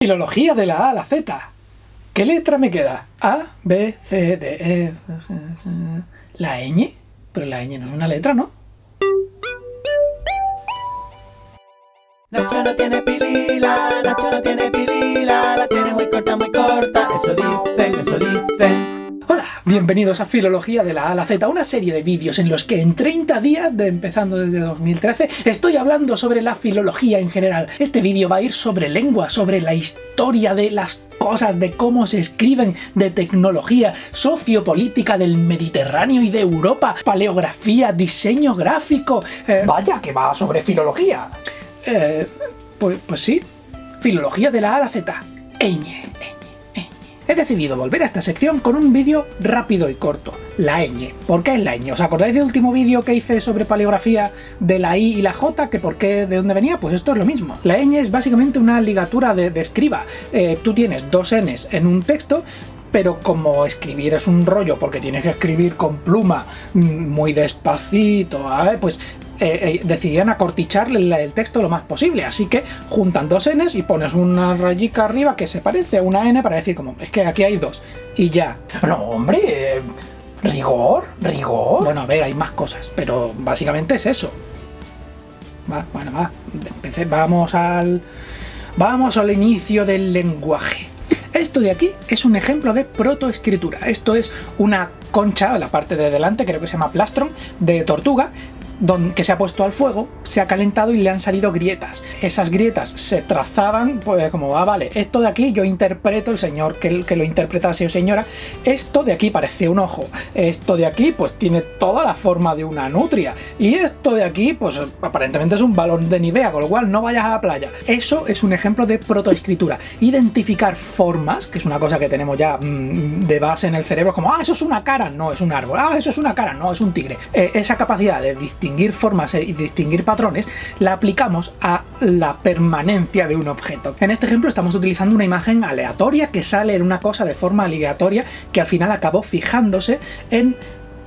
Filología de la A a la Z. ¿Qué letra me queda? A, B, C, D, E... ¿La ñ? Pero la ñ no es una letra, ¿no? Nacho no tiene pilila, Nacho no tiene pilila, la tiene muy corta, eso dicen. Hola, bienvenidos a Filología de la A a la Z, una serie de vídeos en los que en 30 días, empezando desde 2013, estoy hablando sobre la filología en general. Este vídeo va a ir sobre lengua, sobre la historia de las cosas, de cómo se escriben, de tecnología, sociopolítica del Mediterráneo y de Europa, paleografía, diseño gráfico... Vaya, que va sobre filología. Pues sí, Filología de la A a la Z. Ñ. He decidido volver a esta sección con un vídeo rápido y corto. La ñ. ¿Por qué es la ñ? ¿Os acordáis del último vídeo que hice sobre paleografía de la I y la J? ¿Que por qué? ¿De dónde venía? Pues esto es lo mismo. La ñ es básicamente una ligatura de escriba. Tú tienes dos n's en un texto, pero como escribir es un rollo porque tienes que escribir con pluma muy despacito, pues decidían acorticharle el texto lo más posible, así que juntan dos n's y pones una rayica arriba que se parece a una n para decir como, es que aquí hay dos, y ya. No, hombre, rigor. Bueno, a ver, hay más cosas, pero básicamente es eso. Vamos al inicio del lenguaje. Esto de aquí es un ejemplo de protoescritura. Esto es una concha, la parte de delante, creo que se llama plastron, de tortuga, que se ha puesto al fuego, se ha calentado y le han salido grietas. Esas grietas se trazaban, pues como, vale, esto de aquí yo interpreto, el señor que lo interpretase o señora, esto de aquí parece un ojo, esto de aquí pues tiene toda la forma de una nutria, y esto de aquí pues aparentemente es un balón de Nivea, con lo cual no vayas a la playa. Eso es un ejemplo de protoescritura. Identificar formas, que es una cosa que tenemos ya de base en el cerebro, como, eso es una cara, no es un árbol, eso es una cara, no es un tigre. Esa capacidad de distinguir formas y distinguir patrones la aplicamos a la permanencia de un objeto. En este ejemplo estamos utilizando una imagen aleatoria que sale en una cosa de forma aleatoria que al final acabó fijándose en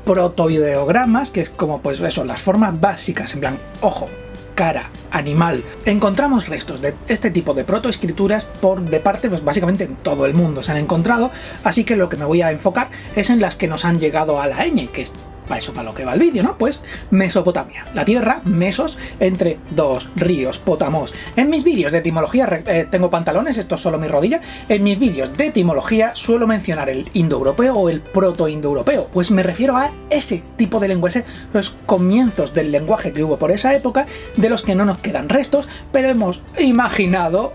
protoideogramas, que es como pues eso, las formas básicas, en plan ojo, cara, animal. Encontramos restos de este tipo de protoescrituras de parte, pues básicamente en todo el mundo se han encontrado, así que lo que me voy a enfocar es en las que nos han llegado a la ñ, que es para eso, para lo que va el vídeo, ¿no? Pues Mesopotamia. La tierra, mesos, entre dos ríos, potamos. En mis vídeos de etimología, tengo pantalones, esto es solo mi rodilla, en mis vídeos de etimología suelo mencionar el indoeuropeo o el proto-indoeuropeo, pues me refiero a ese tipo de lengua, los comienzos del lenguaje que hubo por esa época, de los que no nos quedan restos, pero hemos imaginado,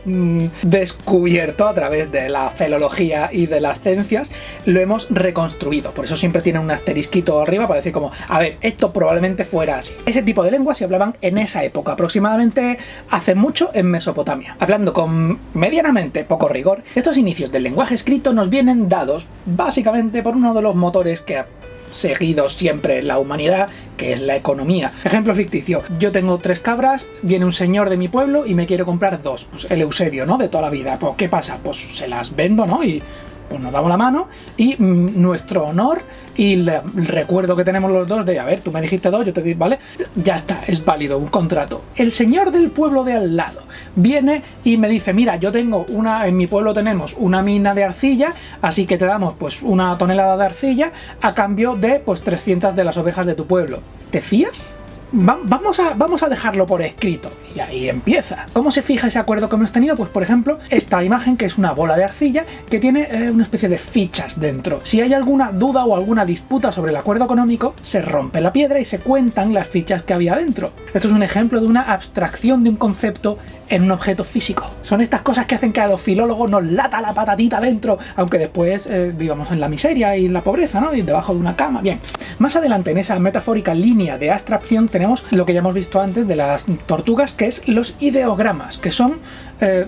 descubierto a través de la filología y de las ciencias, lo hemos reconstruido. Por eso siempre tiene un asterisquito arriba para decir como, a ver, esto probablemente fuera así. Ese tipo de lenguas se hablaban en esa época, aproximadamente hace mucho en Mesopotamia. Hablando con medianamente poco rigor, estos inicios del lenguaje escrito nos vienen dados básicamente por uno de los motores que ha seguido siempre la humanidad, que es la economía. Ejemplo ficticio: yo tengo 3 cabras, viene un señor de mi pueblo y me quiere comprar 2, pues el Eusebio, ¿no? De toda la vida. Pues ¿qué pasa? Pues se las vendo, ¿no? Y pues nos damos la mano y nuestro honor y el recuerdo que tenemos los dos de, a ver, tú me dijiste 2, yo te digo, vale, ya está, es válido, un contrato. El señor del pueblo de al lado viene y me dice, mira, yo tengo en mi pueblo tenemos una mina de arcilla, así que te damos pues 1 tonelada de arcilla a cambio de pues 300 de las ovejas de tu pueblo. ¿Te fías? Vamos a dejarlo por escrito. Y ahí empieza. ¿Cómo se fija ese acuerdo que hemos tenido? Pues por ejemplo, esta imagen que es una bola de arcilla que tiene una especie de fichas dentro. Si hay alguna duda o alguna disputa sobre el acuerdo económico, se rompe la piedra y se cuentan las fichas que había dentro. Esto es un ejemplo de una abstracción de un concepto en un objeto físico. Son estas cosas que hacen que a los filólogos nos lata la patatita dentro, aunque después vivamos en la miseria y en la pobreza, ¿no? Y debajo de una cama. Bien, más adelante en esa metafórica línea de abstracción tenemos lo que ya hemos visto antes de las tortugas, que es los ideogramas, que son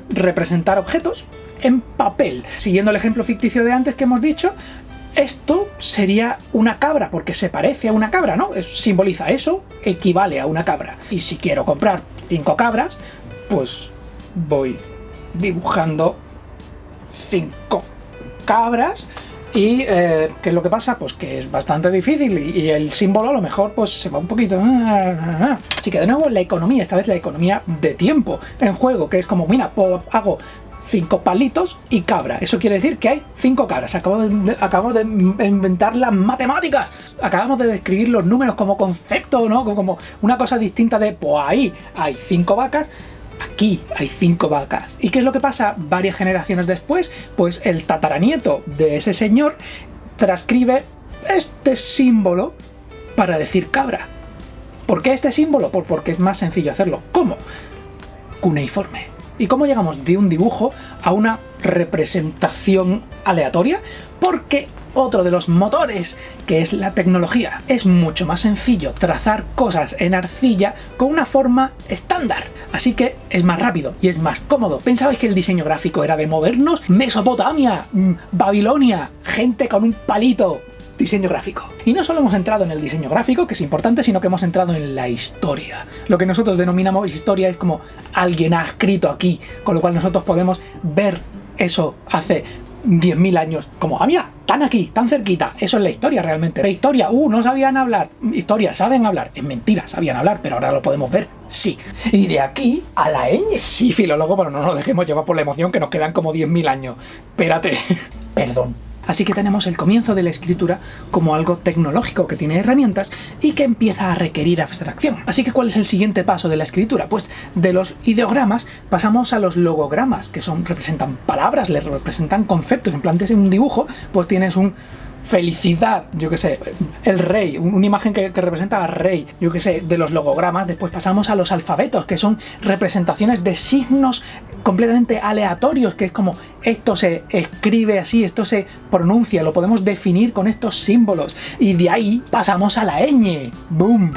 representar objetos en papel. Siguiendo el ejemplo ficticio de antes que hemos dicho, esto sería una cabra, porque se parece a una cabra, ¿no? Simboliza eso, equivale a una cabra. Y si quiero comprar 5 cabras, pues voy dibujando 5 cabras. Y ¿qué es lo que pasa? Pues que es bastante difícil y el símbolo a lo mejor pues se va un poquito. Así que de nuevo la economía, esta vez la economía de tiempo en juego, que es como, mira, hago 5 palitos y cabra. Eso quiere decir que hay 5 cabras. Acabamos de inventar las matemáticas. Acabamos de describir los números como concepto, ¿no? Como una cosa distinta de, pues ahí hay 5 vacas, aquí hay 5 vacas. ¿Y qué es lo que pasa varias generaciones después? Pues el tataranieto de ese señor transcribe este símbolo para decir cabra. ¿Por qué este símbolo? Pues porque es más sencillo hacerlo. ¿Cómo? Cuneiforme. ¿Y cómo llegamos de un dibujo a una representación aleatoria? Porque otro de los motores, que es la tecnología, es mucho más sencillo trazar cosas en arcilla con una forma estándar. Así que es más rápido y es más cómodo. ¿Pensabais que el diseño gráfico era de modernos? Mesopotamia, Babilonia, gente con un palito. Diseño gráfico. Y no solo hemos entrado en el diseño gráfico, que es importante, sino que hemos entrado en la historia. Lo que nosotros denominamos historia es como alguien ha escrito aquí, con lo cual nosotros podemos ver eso hace 10.000 años, como, mira, tan aquí, tan cerquita. Eso es la historia realmente. La historia, no sabían hablar. Historia, saben hablar. Es mentira, sabían hablar, pero ahora lo podemos ver, sí. Y de aquí a la ñ, sí, filólogo, pero no nos dejemos llevar por la emoción, que nos quedan como 10.000 años. Espérate. Perdón. Así que tenemos el comienzo de la escritura como algo tecnológico que tiene herramientas y que empieza a requerir abstracción. Así que ¿cuál es el siguiente paso de la escritura? Pues de los ideogramas pasamos a los logogramas, que representan palabras, les representan conceptos. En plan, de un dibujo, pues tienes un felicidad, yo que sé, el rey, una imagen que representa al rey, yo que sé, de los logogramas. Después pasamos a los alfabetos, que son representaciones de signos completamente aleatorios, que es como esto se escribe así, esto se pronuncia, lo podemos definir con estos símbolos. Y de ahí pasamos a la ñ. ¡Boom!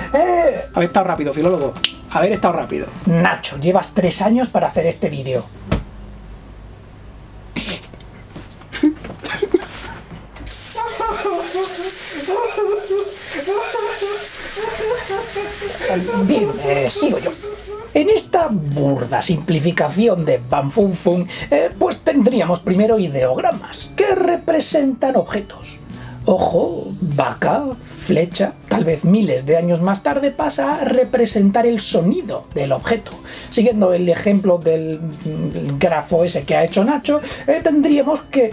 Haber estado rápido, filólogo. Haber estado rápido. Nacho, llevas 3 años para hacer este vídeo. Bien, sigo yo. En esta burda simplificación de Banfunfun, pues tendríamos primero ideogramas, que representan objetos. Ojo, vaca, flecha. Tal vez miles de años más tarde pasa a representar el sonido del objeto. Siguiendo el ejemplo del grafo ese que ha hecho Nacho, tendríamos que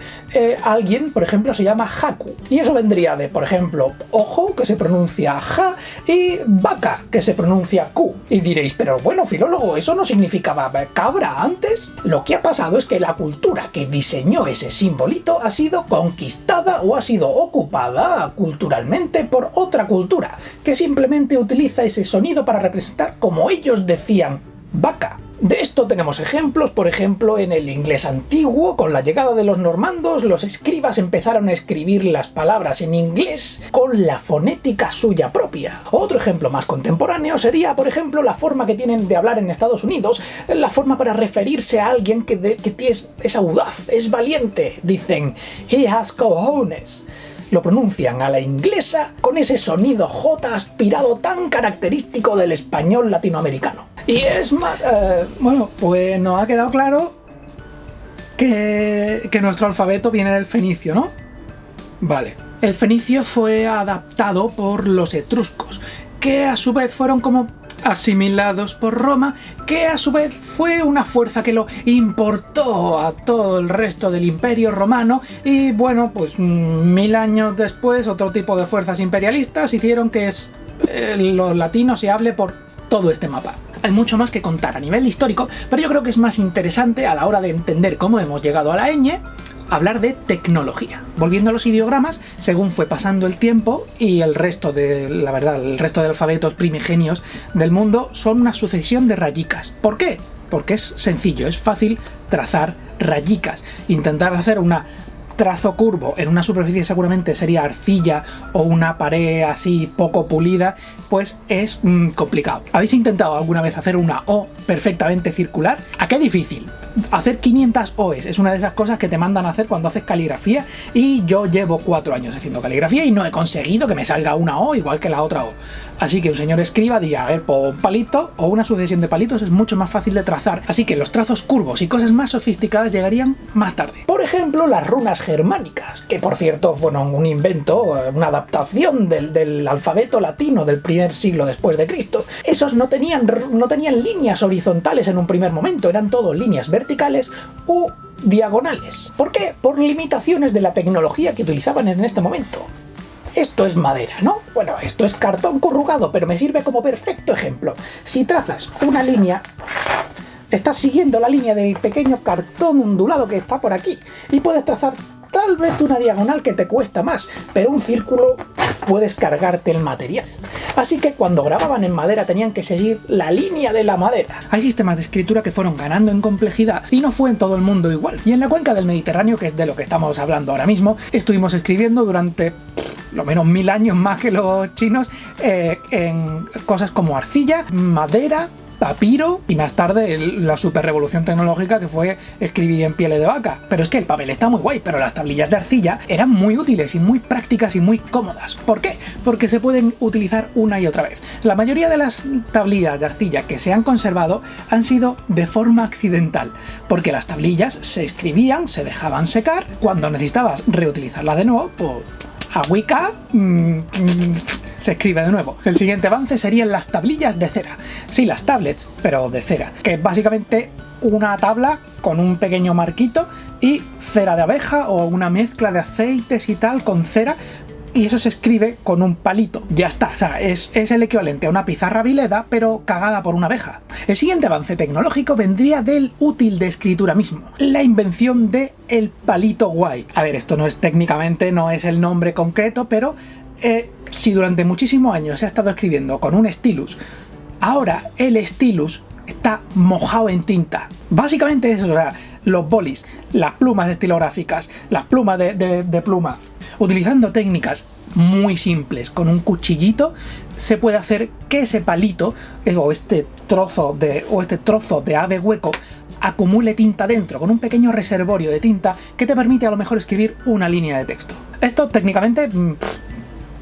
alguien, por ejemplo, se llama Haku. Y eso vendría de, por ejemplo, ojo, que se pronuncia ja, y vaca, que se pronuncia ku. Y diréis, pero bueno, filólogo, ¿eso no significaba cabra antes? Lo que ha pasado es que la cultura que diseñó ese simbolito ha sido conquistada o ha sido ocupada culturalmente por otra cultura, que simplemente utiliza ese sonido para representar, como ellos decían, vaca. De esto tenemos ejemplos, por ejemplo, en el inglés antiguo. Con la llegada de los normandos, los escribas empezaron a escribir las palabras en inglés con la fonética suya propia. Otro ejemplo más contemporáneo sería, por ejemplo, la forma que tienen de hablar en Estados Unidos, la forma para referirse a alguien que es audaz, es valiente. Dicen, he has cojones. Lo pronuncian a la inglesa con ese sonido J aspirado tan característico del español latinoamericano. Y es más, bueno, pues nos ha quedado claro que nuestro alfabeto viene del fenicio, ¿no? Vale. El fenicio fue adaptado por los etruscos, que a su vez fueron como asimilados por Roma, que a su vez fue una fuerza que lo importó a todo el resto del Imperio Romano. Y bueno, pues 1000 años después, otro tipo de fuerzas imperialistas hicieron que los latinos se hable por todo este mapa. Hay mucho más que contar a nivel histórico, pero yo creo que es más interesante a la hora de entender cómo hemos llegado a la ñ, hablar de tecnología. Volviendo a los ideogramas, según fue pasando el tiempo y el resto de alfabetos primigenios del mundo son una sucesión de rayicas. ¿Por qué? Porque es sencillo, es fácil trazar rayicas. Intentar hacer un trazo curvo en una superficie seguramente sería arcilla o una pared así poco pulida, pues es complicado. ¿Habéis intentado alguna vez hacer una O perfectamente circular? ¿A qué difícil? Hacer 500 O's es una de esas cosas que te mandan a hacer cuando haces caligrafía, y yo llevo 4 años haciendo caligrafía y no he conseguido que me salga una O igual que la otra O. Así que un señor escriba diría, a ver, por un palito o una sucesión de palitos es mucho más fácil de trazar, así que los trazos curvos y cosas más sofisticadas llegarían más tarde. Por ejemplo, las runas germánicas, que por cierto fueron un invento, una adaptación del alfabeto latino del primer siglo después de Cristo. Esos no tenían líneas horizontales en un primer momento, eran todo líneas verticales u diagonales. ¿Por qué? Por limitaciones de la tecnología que utilizaban en este momento. Esto es madera, ¿no? Bueno, esto es cartón corrugado, pero me sirve como perfecto ejemplo. Si trazas una línea, estás siguiendo la línea del pequeño cartón ondulado que está por aquí y puedes trazar tal vez una diagonal que te cuesta más, pero un círculo puedes cargarte el material. Así que cuando grababan en madera tenían que seguir la línea de la madera. Hay sistemas de escritura que fueron ganando en complejidad y no fue en todo el mundo igual. Y en la cuenca del Mediterráneo, que es de lo que estamos hablando ahora mismo, estuvimos escribiendo durante lo menos 1000 años más que los chinos en cosas como arcilla, madera, papiro y más tarde la super revolución tecnológica que fue escribir en pieles de vaca. Pero es que el papel está muy guay, pero las tablillas de arcilla eran muy útiles y muy prácticas y muy cómodas. ¿Por qué? Porque se pueden utilizar una y otra vez. La mayoría de las tablillas de arcilla que se han conservado han sido de forma accidental, porque las tablillas se escribían, se dejaban secar, cuando necesitabas reutilizarlas de nuevo, pues agüica, se escribe de nuevo. El siguiente avance serían las tablillas de cera. Sí, las tablets, pero de cera, que es básicamente una tabla con un pequeño marquito y cera de abeja o una mezcla de aceites y tal con cera, y eso se escribe con un palito. Ya está, o sea, es el equivalente a una pizarra Vileda, pero cagada por una abeja. El siguiente avance tecnológico vendría del útil de escritura mismo, la invención de el palito guay. A ver, esto no es técnicamente, no es el nombre concreto, pero si durante muchísimos años se ha estado escribiendo con un stylus, ahora el stylus está mojado en tinta. Básicamente eso, o sea, los bolis, las plumas estilográficas, las plumas de pluma, utilizando técnicas muy simples, con un cuchillito, se puede hacer que ese palito o este trozo de ave hueco acumule tinta dentro, con un pequeño reservorio de tinta que te permite a lo mejor escribir una línea de texto. Esto técnicamente,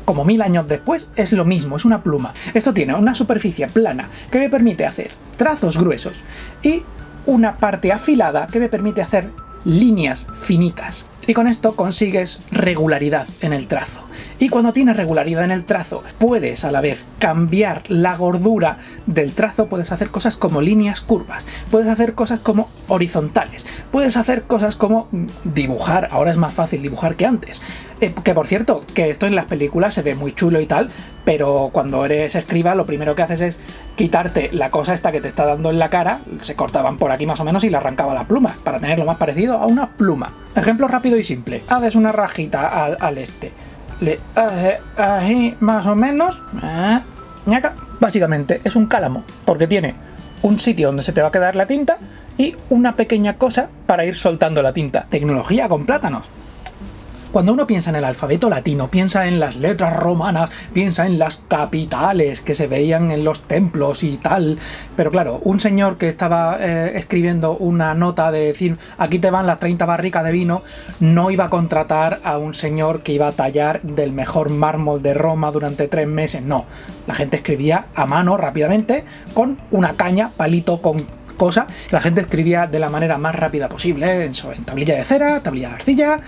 como 1000 años después, es lo mismo, es una pluma. Esto tiene una superficie plana que me permite hacer trazos gruesos y una parte afilada que me permite hacer líneas finitas. Y con esto consigues regularidad en el trazo. Y cuando tienes regularidad en el trazo, puedes a la vez cambiar la gordura del trazo, puedes hacer cosas como líneas curvas, puedes hacer cosas como horizontales, puedes hacer cosas como dibujar, ahora es más fácil dibujar que antes. Que por cierto, que esto en las películas se ve muy chulo y tal, pero cuando eres escriba lo primero que haces es quitarte la cosa esta que te está dando en la cara, se cortaban por aquí más o menos y le arrancaba la pluma, para tenerlo más parecido a una pluma. Ejemplo rápido y simple, haces una rajita al este, le haces así más o menos, ñaca. Básicamente es un cálamo, porque tiene un sitio donde se te va a quedar la tinta y una pequeña cosa para ir soltando la tinta. Tecnología con plátanos. Cuando uno piensa en el alfabeto latino, piensa en las letras romanas, piensa en las capitales que se veían en los templos y tal. Pero claro, un señor que estaba escribiendo una nota de decir aquí te van las 30 barricas de vino, no iba a contratar a un señor que iba a tallar del mejor mármol de Roma durante 3 meses. No, la gente escribía a mano rápidamente con una caña, palito con cosa, la gente escribía de la manera más rápida posible, en tablilla de cera, tablilla de arcilla,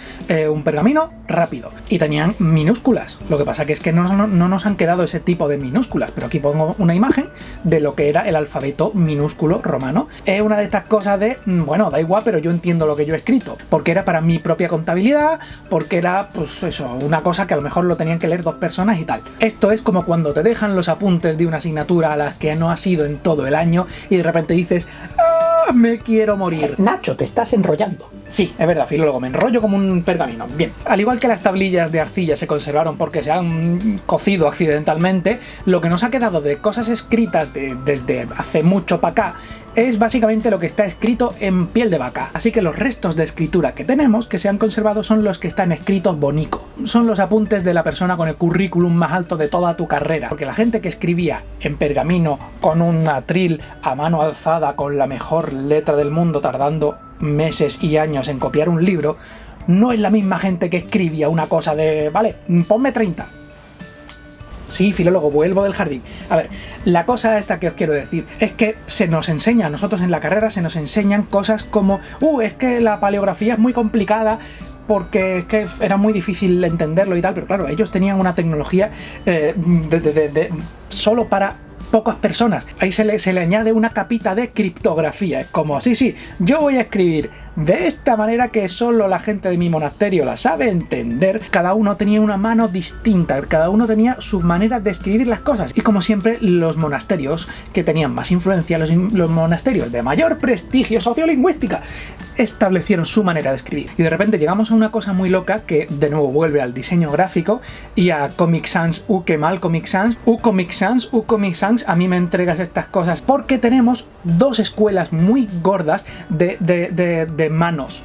un pergamino, rápido. Y tenían minúsculas. Lo que pasa que es que no nos han quedado ese tipo de minúsculas, pero aquí pongo una imagen de lo que era el alfabeto minúsculo romano. Es una de estas cosas de, bueno, da igual, pero yo entiendo lo que yo he escrito, porque era para mi propia contabilidad, porque era, pues eso, una cosa que a lo mejor lo tenían que leer 2 personas y tal. Esto es como cuando te dejan los apuntes de una asignatura a las que no has ido en todo el año y de repente dices, ¡ah, me quiero morir! Nacho, te estás enrollando. Sí, es verdad, filólogo, me enrollo como un pergamino. Bien, al igual que las tablillas de arcilla se conservaron porque se han cocido accidentalmente, lo que nos ha quedado de cosas escritas desde hace mucho para acá es básicamente lo que está escrito en piel de vaca. Así que los restos de escritura que tenemos, que se han conservado, son los que están escritos bonico. Son los apuntes de la persona con el currículum más alto de toda tu carrera. Porque la gente que escribía en pergamino con un atril a mano alzada con la mejor letra del mundo, tardando meses y años en copiar un libro, no es la misma gente que escribía una cosa de, vale, ponme 30. Sí, filólogo, vuelvo del jardín. A ver, la cosa esta que os quiero decir es que se nos enseña, a nosotros en la carrera se nos enseñan cosas como, es que la paleografía es muy complicada porque es que era muy difícil entenderlo y tal, pero claro, ellos tenían una tecnología solo para pocas personas. Ahí se le añade una capita de criptografía. Es como, sí, yo voy a escribir de esta manera que solo la gente de mi monasterio la sabe entender. Cada uno tenía una mano distinta, cada uno tenía su manera de escribir las cosas. Y como siempre, los monasterios que tenían más influencia, los monasterios de mayor prestigio sociolingüística, establecieron su manera de escribir. Y de repente llegamos a una cosa muy loca que de nuevo vuelve al diseño gráfico y a Comic Sans. Qué mal Comic Sans. Comic Sans, a mí me entregas estas cosas. Porque tenemos dos escuelas muy gordas de manos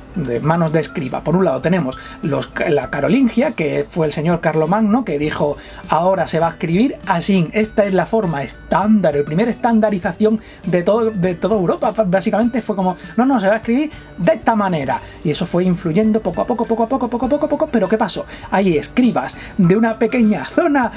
de escriba. Por un lado tenemos la carolingia, que fue el señor Carlomagno, que dijo: ahora se va a escribir así, esta es la forma estándar, el primer estandarización de toda Europa. Básicamente fue como, no, se va a escribir de esta manera. Y eso fue influyendo poco a poco. Pero ¿qué pasó? Hay escribas de una pequeña zona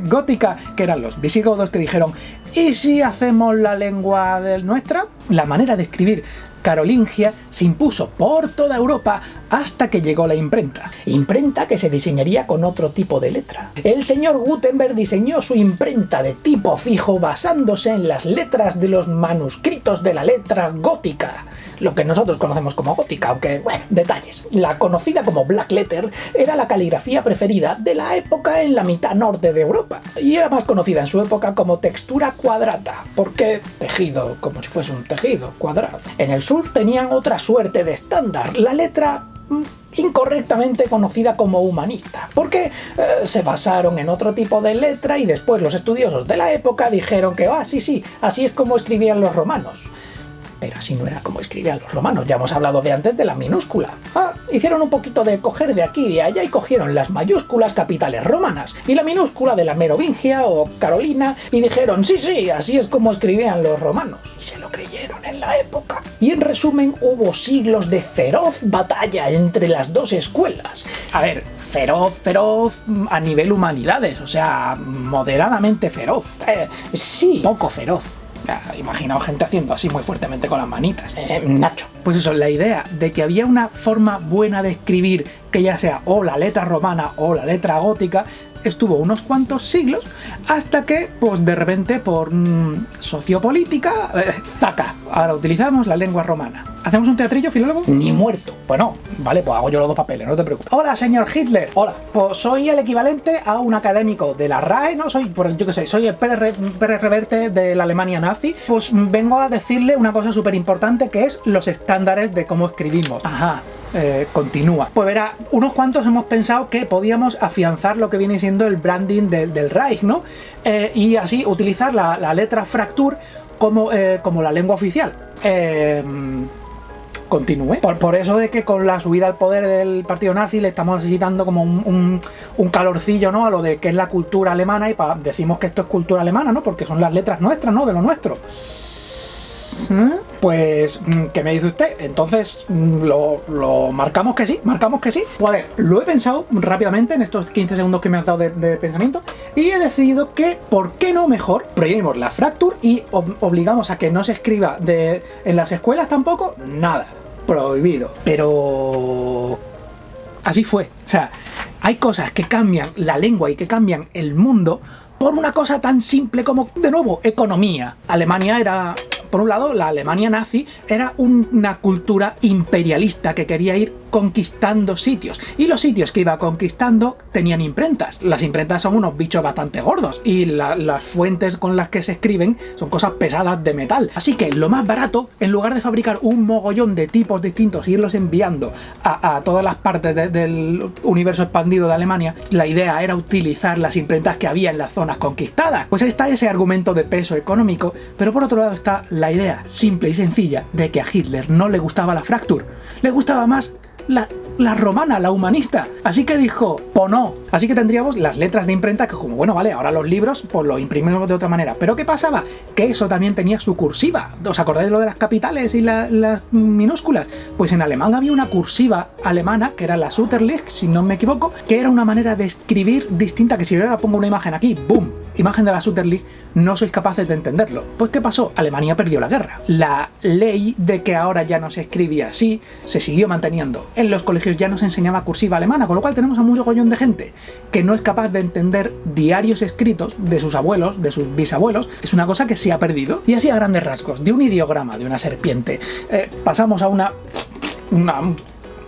gótica, que eran los visigodos, que dijeron: ¿y si hacemos la lengua nuestra? La manera de escribir carolingia se impuso por toda Europa hasta que llegó la imprenta. Imprenta que se diseñaría con otro tipo de letra. El señor Gutenberg diseñó su imprenta de tipo fijo basándose en las letras de los manuscritos de la letra gótica, lo que nosotros conocemos como gótica, aunque, bueno, detalles. La conocida como Black Letter era la caligrafía preferida de la época en la mitad norte de Europa, y era más conocida en su época como textura quadrata, porque tejido, como si fuese un tejido cuadrado. En el sur tenían otra suerte de estándar, la letra incorrectamente conocida como humanista, porque se basaron en otro tipo de letra y después los estudiosos de la época dijeron que sí, así es como escribían los romanos. Pero así no era como escribían los romanos, ya hemos hablado de antes de la minúscula. Hicieron un poquito de coger de aquí y de allá y cogieron las mayúsculas capitales romanas y la minúscula de la Merovingia o Carolina y dijeron: sí, así es como escribían los romanos. Y se lo creyeron en la época. Y en resumen, hubo siglos de feroz batalla entre las dos escuelas. A ver, feroz a nivel humanidades, o sea, moderadamente feroz. Sí, poco feroz. Imaginaos gente haciendo así muy fuertemente con las manitas. Nacho. Pues eso, la idea de que había una forma buena de escribir, que ya sea o la letra romana o la letra gótica, estuvo unos cuantos siglos hasta que, pues de repente, por sociopolítica, ¡zaca! Ahora utilizamos la lengua romana. ¿Hacemos un teatrillo, filólogo? Ni muerto. Bueno, vale, pues hago yo los dos papeles, no te preocupes. Hola, señor Hitler. Hola. Pues soy el equivalente a un académico de la RAE, ¿no? Soy el Pérez Reverte de la Alemania nazi. Pues vengo a decirle una cosa súper importante, que es los estándares de cómo escribimos. Ajá. Continúa. Pues verá, unos cuantos hemos pensado que podíamos afianzar lo que viene siendo el branding del Reich, ¿no? Y así utilizar la letra Fraktur como la lengua oficial. Continúe. Por eso de que con la subida al poder del partido nazi le estamos necesitando como un calorcillo, ¿no? A lo de que es la cultura alemana, y decimos que esto es cultura alemana, ¿no? Porque son las letras nuestras, ¿no? De lo nuestro. Pues, ¿qué me dice usted? Entonces, lo marcamos que sí, Pues a ver, lo he pensado rápidamente en estos 15 segundos que me has dado de pensamiento, y he decidido que, ¿por qué no mejor prohibimos la Fraktur y obligamos a que no se escriba en las escuelas tampoco? Nada, prohibido. Pero así fue. O sea, hay cosas que cambian la lengua y que cambian el mundo por una cosa tan simple como, de nuevo, economía. Alemania era, por un lado, la Alemania nazi era una cultura imperialista que quería ir conquistando sitios, y los sitios que iba conquistando tenían imprentas. Las imprentas son unos bichos bastante gordos y las fuentes con las que se escriben son cosas pesadas de metal. Así que lo más barato, en lugar de fabricar un mogollón de tipos distintos e irlos enviando a todas las partes del universo expandido de Alemania, la idea era utilizar las imprentas que había en las zonas conquistadas. Pues está ese argumento de peso económico, pero por otro lado está la idea simple y sencilla de que a Hitler no le gustaba la Fraktur, le gustaba más la romana, la humanista. Así que dijo, pues no. Así que tendríamos las letras de imprenta que, como, bueno, vale, ahora los libros pues los imprimimos de otra manera. Pero ¿qué pasaba? Que eso también tenía su cursiva. ¿Os acordáis lo de las capitales y las minúsculas? Pues en alemán había una cursiva alemana, que era la Sutterlich, si no me equivoco, que era una manera de escribir distinta, que si yo ahora pongo una imagen aquí, ¡boom!, imagen de la Sutterlich, no sois capaces de entenderlo. Pues ¿qué pasó? Alemania perdió la guerra. La ley de que ahora ya no se escribía así se siguió manteniendo. En los colegios ya no se enseñaba cursiva alemana, con lo cual tenemos a un mogollón de gente que no es capaz de entender diarios escritos de sus abuelos, de sus bisabuelos. Es una cosa que se ha perdido. Y así, a grandes rasgos, de un ideograma de una serpiente pasamos a una un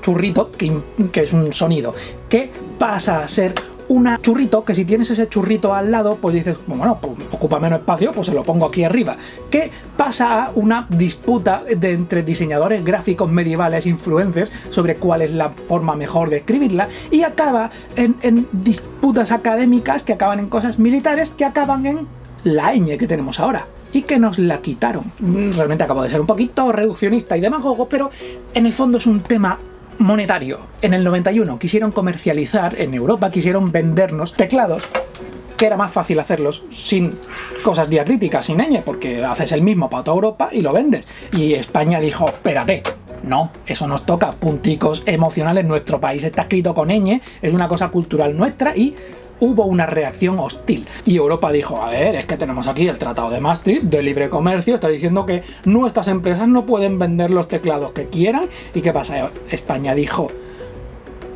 churrito que es un sonido, que pasa a ser una churrito, que si tienes ese churrito al lado, pues dices, bueno, pues ocupa menos espacio, pues se lo pongo aquí arriba, que pasa a una disputa entre diseñadores gráficos medievales, influencers, sobre cuál es la forma mejor de escribirla, y acaba en disputas académicas que acaban en cosas militares, que acaban en la ñ que tenemos ahora, y que nos la quitaron. Realmente acabo de ser un poquito reduccionista y demagogo, pero en el fondo es un tema monetario. En el 91 quisieron comercializar, en Europa quisieron vendernos teclados, que era más fácil hacerlos sin cosas diacríticas, sin ñ, porque haces el mismo para toda Europa y lo vendes. Y España dijo, espérate, no, eso nos toca, punticos emocionales, nuestro país está escrito con ñ, es una cosa cultural nuestra, y hubo una reacción hostil. Y Europa dijo, a ver, es que tenemos aquí el Tratado de Maastricht de libre comercio, está diciendo que nuestras empresas no pueden vender los teclados que quieran. ¿Y qué pasa? España dijo,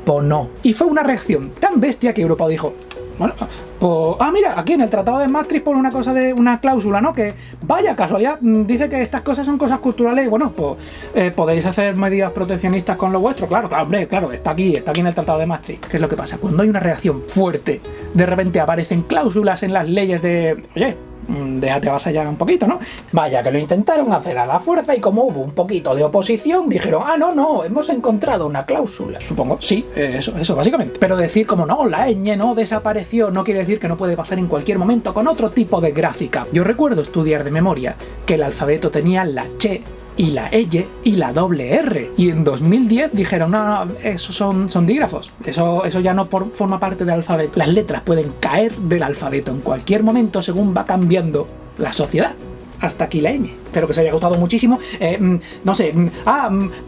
pues no. Y fue una reacción tan bestia que Europa dijo, bueno, pues, mira, aquí en el Tratado de Maastricht pone una cosa de una cláusula, ¿no? Que vaya casualidad, dice que estas cosas son cosas culturales y bueno, pues podéis hacer medidas proteccionistas con lo vuestro. Claro, hombre, claro, está aquí en el Tratado de Maastricht. ¿Qué es lo que pasa? Cuando hay una reacción fuerte, de repente aparecen cláusulas en las leyes de, oye, déjate avasallar un poquito, ¿no? Vaya, que lo intentaron hacer a la fuerza y como hubo un poquito de oposición, dijeron, no, hemos encontrado una cláusula. Supongo, sí, eso básicamente. Pero decir como no, la ñ no desapareció, no quiere decir que no puede pasar en cualquier momento con otro tipo de gráfica. Yo recuerdo estudiar de memoria que el alfabeto tenía la ch y la ell y la doble r, y en 2010 dijeron, no, esos son dígrafos, eso ya no forma parte del alfabeto. Las letras pueden caer del alfabeto en cualquier momento según va cambiando la sociedad. Hasta aquí la ñ. Espero que os haya gustado muchísimo. No sé,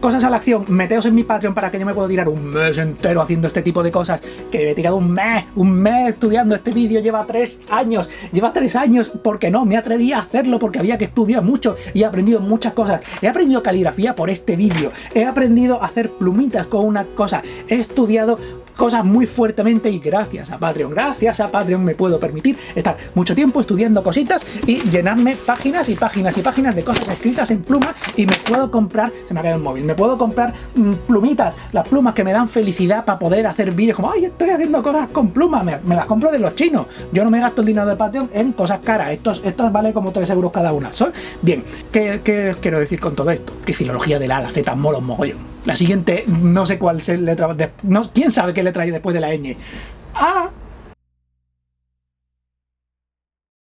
cosas a la acción. Meteos en mi Patreon para que yo me pueda tirar un mes entero haciendo este tipo de cosas. Que me he tirado un mes estudiando este vídeo. Lleva 3 años. Lleva 3 años porque no me atreví a hacerlo, porque había que estudiar mucho y he aprendido muchas cosas. He aprendido caligrafía por este vídeo. He aprendido a hacer plumitas con una cosa. He estudiado cosas muy fuertemente y gracias a Patreon me puedo permitir estar mucho tiempo estudiando cositas y llenarme páginas y páginas y páginas de cosas escritas en pluma, y me puedo comprar, se me ha caído el móvil, me puedo comprar plumitas, las plumas que me dan felicidad para poder hacer vídeos como, ay, estoy haciendo cosas con plumas, me las compro de los chinos, yo no me gasto el dinero de Patreon en cosas caras, estos vale como 3 euros cada una. Bien, ¿qué quiero decir con todo esto? Que filología de la A a la Z mola un mogollón. La siguiente, no sé cuál es letra, quién sabe qué letra hay después de la ñ.